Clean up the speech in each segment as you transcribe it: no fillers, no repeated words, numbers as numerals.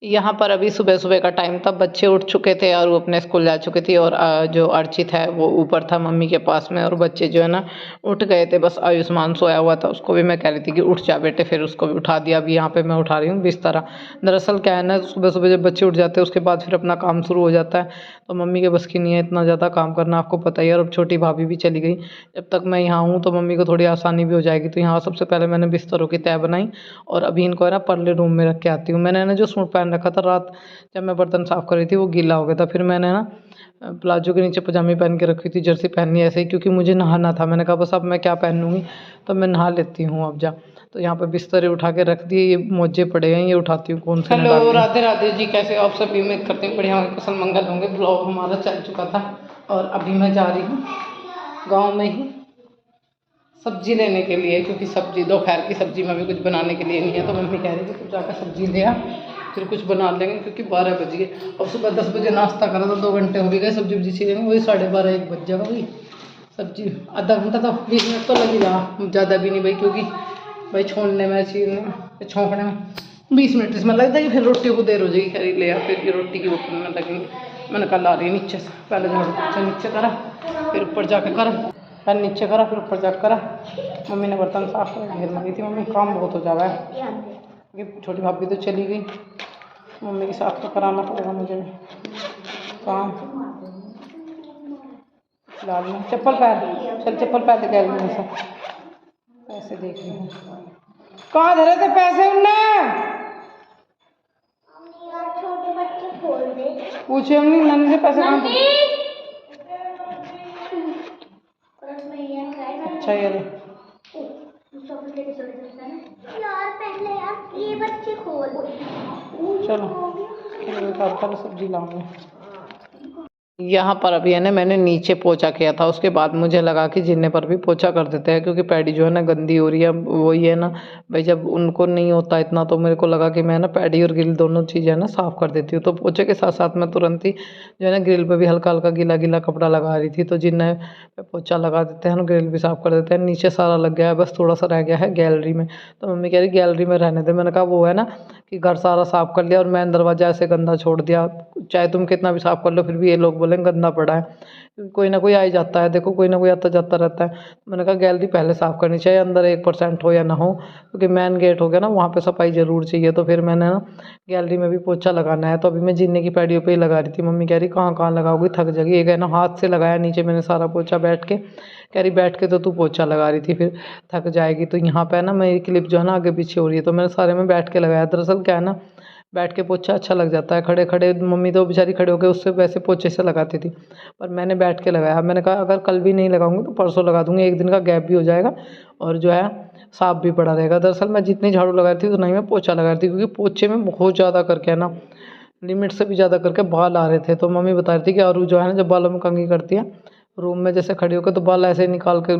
यहाँ पर अभी सुबह-सुबह का टाइम था, बच्चे उठ चुके थे और वो अपने स्कूल जा चुकी थी और जो अर्चित है वो ऊपर था मम्मी के पास में और बच्चे जो है ना उठ गए थे। बस आयुष्मान सोया हुआ था, उसको भी मैं कह रही थी कि उठ जा बेटे, फिर उसको भी उठा दिया। अभी यहाँ पे मैं उठा रही हूँ बिस्तर। दरअसल क्या है ना, सुबह-सुबह जब बच्चे उठ जाते हैं उसके बाद फिर अपना काम शुरू हो जाता है, तो मम्मी के बस की नहीं है इतना ज़्यादा काम करना, आपको पता ही है। और अब छोटी भाभी भी चली गई, जब तक मैं यहाँ हूँ तो मम्मी को थोड़ी आसानी भी हो जाएगी। तो यहाँ सबसे पहले मैंने बिस्तरों की तह बनाई और अभी इनको है ना परले रूम में रख के आती हूँ। मैंने ना जो सूट पहन रखा था रात जब मैं बर्तन साफ़ कर रही थी वो गीला हो गया था, फिर मैंने ना प्लाजो के नीचे पजामी पहन के रखी थी, जर्सी पहनी ऐसे ही क्योंकि मुझे नहाना था। मैंने कहा बस अब मैं क्या पहनूँगी, तो मैं नहा लेती हूँ अब जा। तो यहाँ पे बिस्तरे उठा के रख दिए, ये मोजे पड़े हैं, ये उठाती हूँ कौन से हेलो, राधे राधे जी, कैसे हो आप सभी? उम्मीद करते हैं बढ़िया होंगे, कुशल मंगल होंगे। ब्लॉग हमारा चल चुका था और अभी मैं जा रही हूँ गांव में ही सब्जी लेने के लिए, क्योंकि सब्जी दोपहर की सब्जी में भी कुछ बनाने के लिए नहीं है। तो मम्मी कह रही थी तू जाकर सब्जी ले आ, फिर कुछ बना लेंगे, क्योंकि 12 बज गए। अब सुबह 10 बजे नाश्ता करा तो 2 घंटे हो भी गए, सब्जी वब्जी छीलेंगे वही 12:30-1 बज जाएगा। वही सब्जी आधा घंटा तो 20 मिनट तो लग ही रहा, ज़्यादा भी नहीं भाई, क्योंकि भाई छोड़ने में छीलने में छोंकने में 20 मिनट इसमें लग जाएगी, फिर रोटी को देर हो जाएगी। खरीद ले फिर ये रोटी की बर्तन में लगेंगे। मैंने कल आ रही नीचे से, पहले झाड़ू पोछा नीचे करा, फिर ऊपर जाके करा, पहले नीचे करा फिर ऊपर जाकर करा। मम्मी ने बर्तन साफ कर घेर में गई थी, मम्मी काम बहुत हो जाएगा है क्योंकि छोटी भाभी तो चली गई, मम्मी के साथ तो कराना पड़ेगा मुझे काम। फिलहाल में चप्पल पैर, चल चप्पल पैर दिखा रही हूँ, पैसे देख रही हूँ कहाँ धरे थे पैसे उनने, पूछे हमने नन्ही से पैसे कहाँ थे। अच्छा ये चलो सब्जी लाऊंगी। यहाँ पर अभी है ना मैंने नीचे पोछा किया था, उसके बाद मुझे लगा कि जिन्ने पर भी पोछा कर देते हैं, क्योंकि पैडी जो है ना गंदी हो रही है। वही है ना भाई, जब उनको नहीं होता इतना तो मेरे को लगा कि मैं ना पैडी और ग्रिल दोनों चीज़ें ना साफ़ कर देती हूँ। तो पोछे के साथ साथ मैं तुरंत ही जो है ना ग्रिल पे भी हल्का हल्का गीला गीला कपड़ा लगा रही थी। तो जिन्हें पे पोछा लगा देते हैं ना ग्रिल भी साफ़ कर देते हैं। नीचे सारा लग गया है, बस थोड़ा सा रह गया है गैलरी में। तो मम्मी कह रही गैलरी में रहने दे। मैंने कहा वो है ना कि घर सारा साफ़ कर लिया और मैं दरवाजा ऐसे गंदा छोड़ दिया, चाहे तुम कितना भी साफ़ कर लो फिर भी ये लोग बोलेंगे गंदा पड़ा है, क्योंकि कोई ना कोई आ ही जाता है। देखो कोई ना कोई आता जाता रहता है। मैंने कहा गैलरी पहले साफ़ करनी चाहिए, अंदर 1% हो या ना हो, क्योंकि मेन गेट हो गया ना वहाँ पे सफाई ज़रूर चाहिए। तो फिर मैंने ना गैलरी में भी पोछा लगाना है, तो अभी मैं जीने की पैड़ियों पे ही लगा रही थी। मम्मी कह रही कहाँ कहाँ लगाओगी, थक जाएगी। एक है ना हाथ से लगाया नीचे मैंने सारा पोछा बैठ के, कह रही बैठ के तो तू पोछा लगा रही थी, फिर थक जाएगी। तो यहाँ पे ना मेरी क्लिप जो है ना आगे पीछे हो रही है, तो मैंने सारे में बैठ के लगाया। दरअसल क्या है ना, बैठ के पोछा अच्छा लग जाता है, खड़े खड़े मम्मी तो बेचारी खड़े होकर उससे वैसे पोछे से लगाती थी, पर मैंने बैठ के लगाया। मैंने कहा अगर कल भी नहीं लगाऊंगी तो परसों लगा दूंगी, एक दिन का गैप भी हो जाएगा और जो है साफ भी पड़ा रहेगा। दरअसल मैं जितनी झाड़ू लगाई थी उतना ही मैं पोछा लगा रही थी, क्योंकि पोछे में बहुत ज़्यादा करके है ना, लिमिट से भी ज़्यादा करके बाल आ रहे थे। तो मम्मी बता रही थी कि आरू जो है ना जब बालों में कंघी करती है रूम में जैसे खड़ी होकर, तो बाल ऐसे निकाल के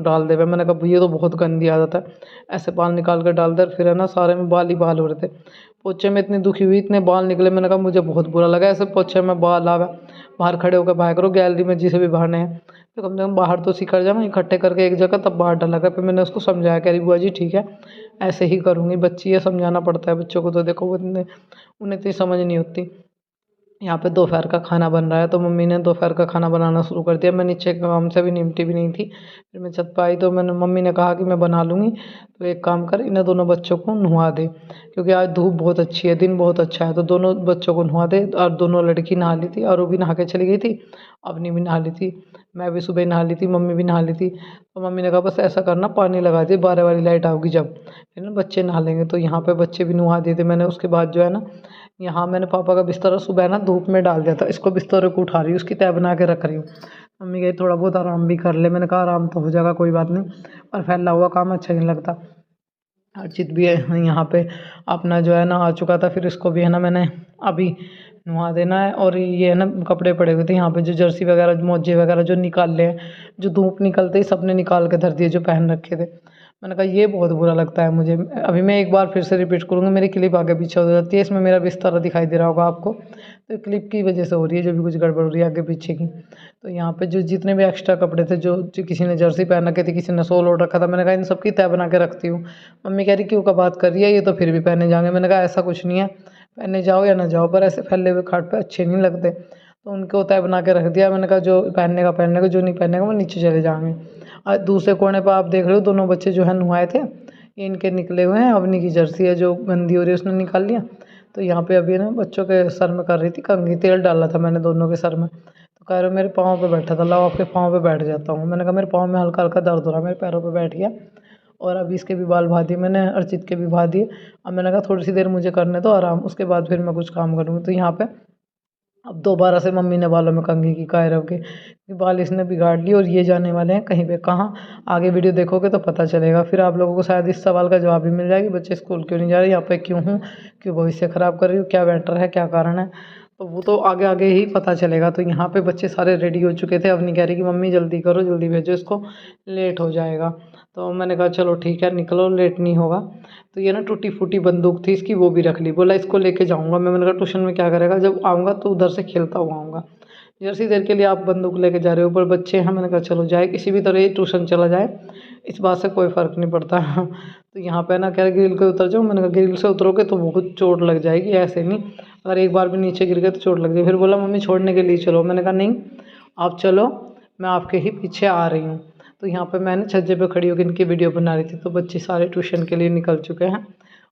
डाल दे। मैंने कहा भैया तो बहुत गंदी आदत है, ऐसे बाल निकाल कर डाल दे। फिर है ना सारे में बाल ही बाल हो रहे थे। पोछे में इतनी दुखी हुई, इतने बाल निकले, मैंने कहा मुझे बहुत बुरा लगा ऐसे पोछे में बाल आवे। बाहर खड़े होकर बाहर करो, गैलरी में जिसे भी बहाने हैं तो कम से कम बाहर तो सीखा जाए, इकट्ठे करके एक जगह तब बाहर डाला कर। फिर मैंने उसको समझाया, कह रही बुआ जी ठीक है ऐसे ही करूँगी। बच्ची है, समझाना पड़ता है बच्चों को, तो देखो उन्हें इतनी समझ नहीं होती। यहाँ पे दोपहर का खाना बन रहा है, तो मम्मी ने दोपहर का खाना बनाना शुरू कर दिया। मैं नीचे काम से भी निपटी भी नहीं थी, फिर मैं छत पर आई तो मम्मी ने कहा कि मैं बना लूँगी, तो एक काम कर इन्हें दोनों बच्चों को नहवा दे, क्योंकि आज धूप बहुत अच्छी है, दिन बहुत अच्छा है। तो दोनों बच्चों को नहवा दे। और दोनों लड़की नहा ली थी और वो भी नहा के चली गई थी, अपनी भी नहा ली थी, मैं भी सुबह नहा ली थी, मम्मी भी नहा ली थी। तो मम्मी ने कहा बस ऐसा करना पानी लगा दिए, 12 वाली लाइट आओगी जब, फिर ना बच्चे नहा लेंगे। तो यहाँ पे बच्चे भी नहा दिए थे मैंने। उसके बाद जो है ना यहाँ मैंने पापा का बिस्तर सुबह ना धूप में डाल दिया था, इसको बिस्तर को उठा रही हूँ, उसकी तह बना के रख रही हूँ। मम्मी कही थोड़ा बहुत आराम भी कर ले। मैंने कहा आराम तो हो जाएगा कोई बात नहीं, पर फैला हुआ काम अच्छा नहीं लगता। अर्चित भी है यहाँ पे अपना जो है ना आ चुका था, फिर इसको भी है ना मैंने अभी नहा देना है। और ये है ना कपड़े पड़े हुए थे यहाँ पे, जो जर्सी वगैरह मोजे वगैरह जो निकाल ले हैं, जो धूप निकलते ही सबने निकाल के धर दिए जो पहन रखे थे। मैंने कहा ये बहुत बुरा लगता है मुझे। अभी मैं एक बार फिर से रिपीट करूँगी, मेरी क्लिप आगे पीछे हो जाती है, इसमें मेरा बिस्तर दिखाई दे रहा होगा आपको, तो क्लिप की वजह से हो रही है, जो भी कुछ गड़बड़ हो रही है आगे पीछे की। तो यहाँ पे जो जितने भी एक्स्ट्रा कपड़े थे, जो किसी ने जर्सी पहन रखी थी, किसी ने सोल ओढ़ रखा था, मैंने कहा इन सब की तह बना के रखती हूँ। मम्मी कह रही क्यों का बात कर रही है, ये तो फिर भी पहने जाएंगे। मैंने कहा ऐसा कुछ नहीं है, पहनने जाओ या ना जाओ, पर ऐसे फैले हुए खाट पे अच्छे नहीं लगते। तो उनको तय बना के रख दिया। मैंने कहा जो पहनने का, जो नहीं पहनने का वो नीचे चले जाएंगे। और दूसरे कोने पर आप देख रहे हो दोनों बच्चे जो है नहाए थे, ये इनके निकले हुए हैं। अवनी की जर्सी है जो गंदी हो रही है, उसने निकाल लिया। तो यहाँ पे अभी ना बच्चों के सर में कर रही थी कंघी, तेल डाला था मैंने दोनों के सर में। तो कह रहे मेरे पाँव पे बैठा था, लाओ आपके पाँव पे बैठ जाता हूँ। मैंने कहा मेरे पाँव में हल्का हल्का दर्द हो रहा है, मेरे पैरों पे बैठ गया। और अभी इसके भी बाल भा दिए मैंने, अर्चित के भी भा दिए। अब मैंने कहा थोड़ी सी देर मुझे करने दो आराम, उसके बाद फिर मैं कुछ काम करूँगी। तो यहाँ पे अब दोबारा से मम्मी ने बालों में कंघी की, कायरव के बाल इसने बिगाड़ लिए। और ये जाने वाले हैं कहीं पे, कहाँ आगे वीडियो देखोगे तो पता चलेगा। फिर आप लोगों को शायद इस सवाल का जवाब भी मिल जाएगी, बच्चे स्कूल क्यों नहीं जा रहे, यहाँ पे क्यों हूँ, क्यों भविष्य ख़राब कर रही हूँ, क्या मैटर है, क्या कारण है। तो वो तो आगे आगे ही पता चलेगा। तो यहाँ पे बच्चे सारे रेडी हो चुके थे। अब नहीं कह रही कि मम्मी जल्दी करो, जल्दी भेजो इसको, लेट हो जाएगा। तो मैंने कहा चलो ठीक है निकलो, लेट नहीं होगा। तो ये ना टूटी फूटी बंदूक थी इसकी, वो भी रख ली। बोला इसको लेके जाऊँगा मैं। मैंने कहा ट्यूशन में क्या करेगा, जब आऊँगा तो उधर से खेलता हुआ आऊँगा, जैसी देर के लिए आप बंदूक लेके जा रहे हो। पर बच्चे हैं, मैंने कहा चलो जाए, किसी भी तरह ये ट्यूशन चला जाए, इस बात से कोई फ़र्क नहीं पड़ता। तो यहाँ पे ना कह रहे ग्रिल के उतर जाओ। मैंने कहा ग्रिल से उतरोगे तो बहुत चोट लग जाएगी, ऐसे नहीं, अगर एक बार भी नीचे गिर गए तो चोट लग जाएगी। फिर बोला मम्मी छोड़ने के लिए चलो। मैंने कहा नहीं आप चलो, मैं आपके ही पीछे आ रही हूँ। तो यहाँ पे मैंने छज्जे पे खड़ी होकर इनकी वीडियो बना रही थी। तो बच्चे सारे ट्यूशन के लिए निकल चुके हैं।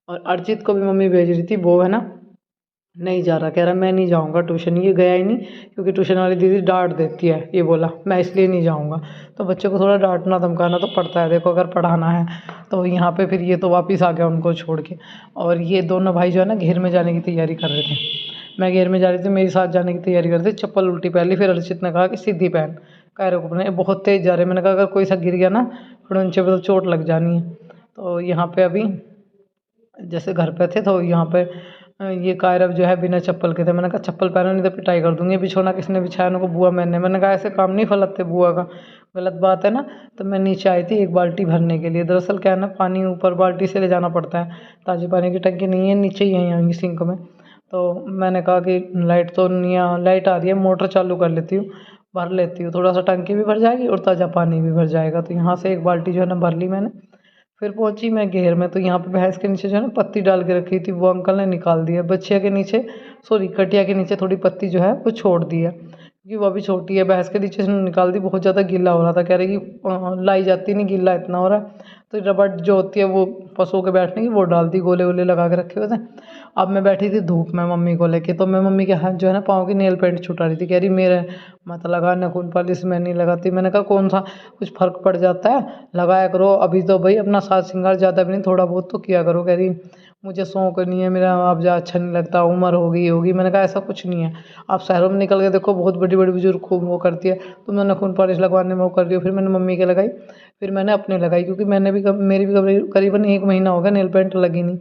और अर्चित को भी मम्मी भेज रही थी, वो है ना नहीं जा रहा, कह रहा मैं नहीं जाऊँगा ट्यूशन। ये गया ही नहीं क्योंकि ट्यूशन वाली दीदी डांट देती है, ये बोला मैं इसलिए नहीं जाऊँगा। तो बच्चों को थोड़ा डांटना धमकाना तो पड़ता है, देखो अगर पढ़ाना है। तो यहाँ पे फिर ये तो वापस आ गया उनको छोड़ के। और ये दोनों भाई जो है ना घेर में जाने की तैयारी कर रहे थे। मैं घेर में जा रही थी, मेरे साथ जाने की तैयारी कर रही थी। चप्पल उल्टी पहन ली। फिर अर्चित ने कहा कि सीधी पहन, कह रहे को बहुत तेज़ जा रहे। मैंने कहा अगर कोई सा गिर गया ना फिर नीचे पे तो चोट लग जानी है। तो यहाँ पे अभी जैसे घर पे थे तो यहाँ पे ये कायरव जो है बिना चप्पल के थे। मैंने कहा चप्पल पहनो नहीं तो पिटाई कर दूँगी। बिछौना किसने बिछाया, उनको बुआ मैंने कहा ऐसे काम नहीं फलकते बुआ का, गलत बात है ना। तो मैं नीचे आई थी एक बाल्टी भरने के लिए। दरअसल क्या है ना, पानी ऊपर बाल्टी से ले जाना पड़ता है, ताज़ी पानी की टंकी नहीं है, नीचे ही है यहाँ सिंक में। तो मैंने कहा कि लाइट तो नहीं आ, लाइट आ रही है, मोटर चालू कर लेती हूँ, भर लेती हूँ, थोड़ा सा टंकी भी भर जाएगी और ताज़ा पानी भी भर जाएगा। तो यहाँ से एक बाल्टी जो है ना भर ली मैंने। फिर पहुंची मैं घेर में। तो यहाँ पे भैंस के नीचे जो है ना पत्ती डाल के रखी थी, वो अंकल ने निकाल दी है। बछिया के नीचे, सॉरी कटिया के नीचे थोड़ी पत्ती जो है वो छोड़ दी है, क्योंकि वो अभी छोटी है। भैंस के नीचे से निकाल दी, बहुत ज़्यादा गीला हो रहा था। कह रही कि लाई जाती नहीं, गीला इतना हो रहा है। तो रबड़ जो होती है वो पशुओं के बैठने की, वो डाल दी, गोले वोले लगा के रखे हुए थे। अब मैं बैठी थी धूप में मम्मी को लेके। तो मैं मम्मी के हाथ जो है ना पाँव की नेल पेंट छुटा रही थी। कह रही मेरे मत लगा, नखून पालिश मैं नहीं लगाती। मैंने कहा कौन सा कुछ फ़र्क पड़ जाता है, लगाया करो। अभी तो भाई अपना साज श्रृंगार ज़्यादा भी नहीं, थोड़ा बहुत तो किया करो। कह रही मुझे शौक नहीं है, मेरा अब जा अच्छा नहीं लगता, उम्र हो गई होगी। मैंने कहा ऐसा कुछ नहीं है, आप शहरों में निकल के देखो, बहुत बड़ी बड़ी बुजुर्ग खूब वो करती है, तुम नखून पॉलिश लगवाने में वो कर रही हो। फिर मैंने मम्मी के लगाई, फिर मैंने अपने लगाई, क्योंकि मेरी भी करीबन 1 महीना हो गया नेल पेंट लगी नहीं।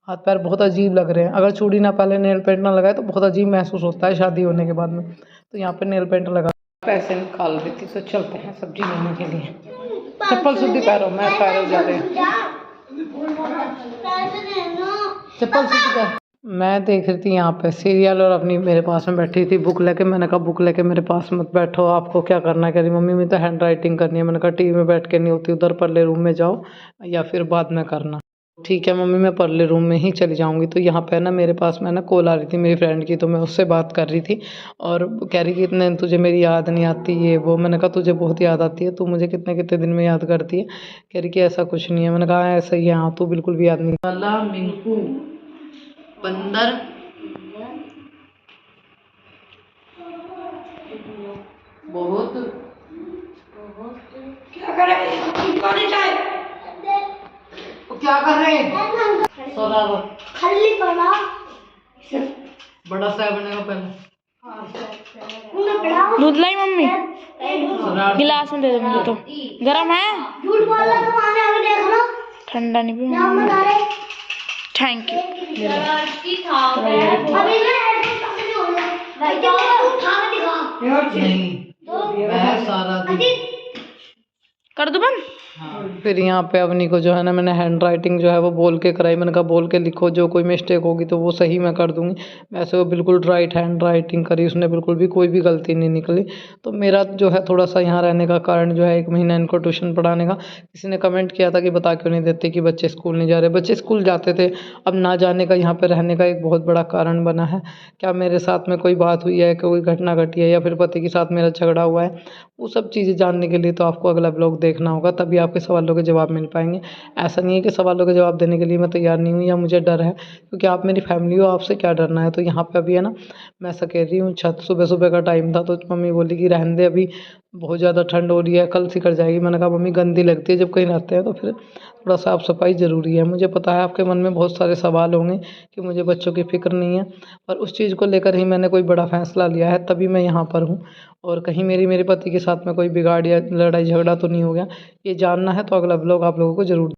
हाथ पैर बहुत अजीब लग रहे हैं। अगर चूड़ी ना पहले नेल पेंट ना लगाए तो बहुत अजीब महसूस होता है शादी होने के बाद में। तो यहाँ पे नेल पेंट लगा, पैसे निकाल देती। तो चलते हैं सब्जी लेने के लिए। चप्पल सीधी पैरों में, पैरों जा रहे हैं, चप्पल सीधी पैर। मैं देख रही थी यहाँ पे सीरियल और अपनी मेरे पास में बैठी थी बुक लेके। मैंने कहा बुक लेके मेरे पास मत बैठो, आपको क्या करना है। कह रही मम्मी मैं तो हैंड राइटिंग करनी है। मैंने कहा टीवी में बैठ के नहीं होती, उधर परले रूम में जाओ या फिर बाद में करना। ठीक है मम्मी मैं परले रूम में ही चली जाऊँगी। तो यहाँ पे ना मेरे पास में ना कॉल आ रही थी मेरी फ्रेंड की, तो मैं उससे बात कर रही थी। और कह रही कि इतने तुझे मेरी याद नहीं आती, ये वो। मैंने कहा तुझे बहुत याद आती है, तू मुझे कितने कितने दिन में याद करती है। कह रही कि ऐसा कुछ नहीं है। मैंने कहा ऐसा ही है, हाँ तू बिल्कुल भी याद नहीं। काला मिंकू बंदर बहुत क्या कर रहे हैं खाली पड़ा बड़ा सा बनेगा पहले। दूध लाई मम्मी, गिलास में दे दो मुझे। तो गरम है, ठंडा नहीं पीऊंगा। Thank you. नहीं मैं सारा दिन कर दो बंद। फिर यहाँ पे अवनी को जो है ना मैंने हैंड राइटिंग जो है वो बोल के कराई। मैंने कहा बोल के लिखो, जो कोई मिस्टेक होगी तो वो सही मैं कर दूँगी। वैसे वो बिल्कुल राइट हैंड राइटिंग करी उसने, बिल्कुल भी कोई भी गलती नहीं निकली। तो मेरा जो है थोड़ा-सा यहाँ रहने का कारण जो है 1 महीना इनको ट्यूशन पढ़ाने का। किसी ने कमेंट किया था कि बता क्यों नहीं देते कि बच्चे स्कूल नहीं जा रहे। बच्चे स्कूल जाते थे, अब ना जाने का यहाँ पे रहने का एक बहुत बड़ा कारण बना है। क्या मेरे साथ में कोई बात हुई है, कोई घटना घटी है या फिर पति के साथ मेरा झगड़ा हुआ है, वो सब चीज़ें जानने के लिए तो आपको अगला ब्लॉग देखना होगा, तभी आपके सवालों के जवाब मिल पाएँगे। ऐसा नहीं है कि सवालों के जवाब देने के लिए मैं तैयार नहीं हूँ या मुझे डर है, क्योंकि आप मेरी फैमिली हो, आपसे क्या डरना है। तो यहाँ पे अभी है ना मैं अकेली हूँ, छत सुबह-सुबह का टाइम था तो मम्मी बोली कि रहने दे अभी, बहुत ज़्यादा ठंड हो रही है, कल सिकुड़ जाएगी। मैंने कहा मम्मी गंदी लगती है, जब कहीं रहते हैं तो फिर थोड़ा साफ-सफाई ज़रूरी है। मुझे पता है आपके मन में बहुत सारे सवाल होंगे कि मुझे बच्चों की फ़िक्र नहीं है, पर उस चीज़ को लेकर ही मैंने कोई बड़ा फ़ैसला लिया है, तभी मैं यहाँ पर हूँ। और कहीं मेरे पति के साथ में कोई बिगाड़ या लड़ाई झगड़ा तो नहीं हो गया, ये जानना है तो अगला ब्लॉग आप लोगों को ज़रूर